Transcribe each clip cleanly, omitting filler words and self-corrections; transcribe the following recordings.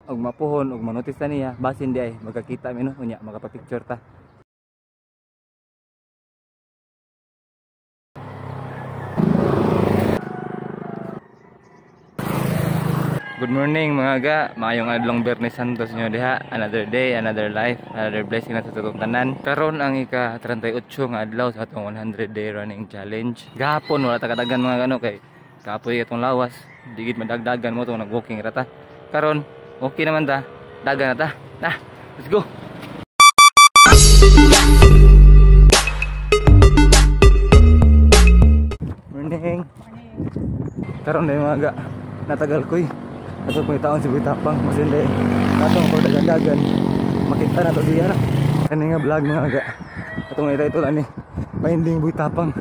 og mapuhon og manotis ta niya basin di ay magkakita mi no unya magapapicture ta. Good morning mga ga, maayong adlong Biyernes Santos nyo diha. Another day, another life, another blessing na sa tutong tanan. Karon ang ika-38 nga adlaw sa atong 100 day running challenge. Gahapon wala ta kadagan mga gano kay kapoy itong lawas, digid madagdagan mo tong nag-walking rata. Karon okay naman ta, dagan na ta. Nah, let's go. Morning. Karon na mga ga, natagal ko ato pang taon si Buitapang masindi atong pagdagan-dagan makita na to diya kani nga vlog mga ga atong ita ito ani finding Buitapang.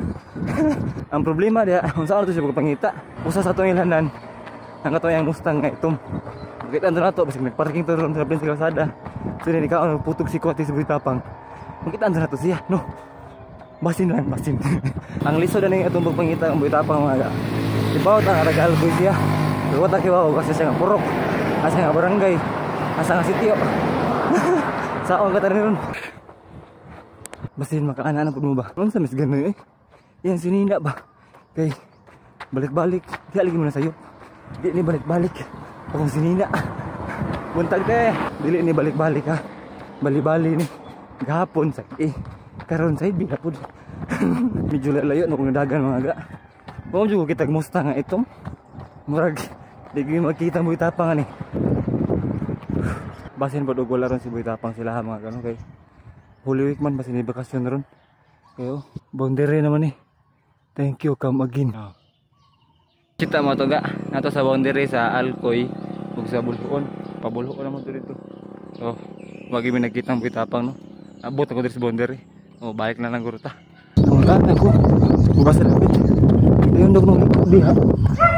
Ang problema diya kung saan to siya pagpangita usa sa atong ilanan ang katoyang Mustang nga itom makita na to basig nagparking to ron sa Prince Calzada sini ni kaon putog si Kuwati si Buitapang makita na to siya no basin lang basin. Ang lisod na atong pagpangita ang Buitapang mga ga ibaw ta nga ragal ko siya. Luwat na kibaw kasi siya nga purok asa nga barangay asa nga sitio. Saon ka tanin ron basin makaanan pud mo ba unsa mis ganoy yan sinina ba kay balik-balik di aligi mo na sayo di ni balik-balik akong sinina buntag te dili ni balik-balik ha bali-bali ni gahapon sa karon sa ibig pud. Medyo layo no kung dagan mga ga mo jud kita Mustang nga itong murag di makita mo Buitapang ani. Basin pa og wala ron si Buitapang sila mga gano kay Holy Week man basin ni bakasyon ron. Kayo boundary naman ni. Thank you come again. Kita mo to ga nato sa boundary sa Alcoy ug sa Bulhoon. Pabulhoon naman to dito. So wagi mi nagkita ang Buitapang no. Abot ako diri sa boundary. Oh balik na lang guro ta. Wala na ko. Basta lapit. Ayun dog nung diha.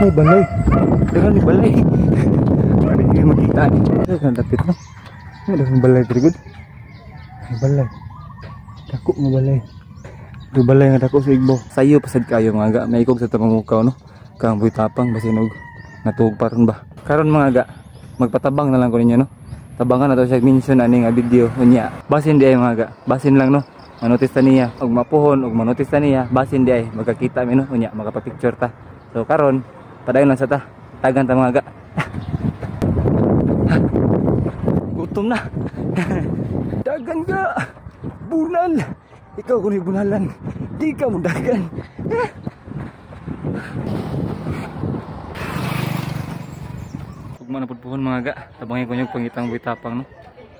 May balay. Dengan di balay. Ada yang makita ni. Saya kan dapit no. Ada balay very good. Balay. Dako nga balay. Do balay nga dako sa igbo. Sayo pasad kayo mga ga. May ikog sa tumangukaw no. Kang Buitapang basinog natug paron ba. Karon mga ga magpatabang na lang ko ninyo no. Tabangan na to siya mention ani nga video unya. Basin di ay mga ga. Basin lang no. Manotis ta niya og mapuhon og manotis ta niya basin di ay magkakita mi no unya magapapicture ta. So karon padayon lang sa ta. Tagan ta mga ga. Gutom na. Dagan ka. Bunal. Ikaw kung bunalan. Di ka mo dagan. Huwag man napudpuhon mga ga. Tabangin ko yung pangitang Buitapang no.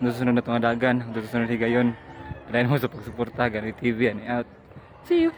Susunod na itong dagan. Susunod higayon. Dahil mo sa pagsuporta. Gani TV. Ani out. See you.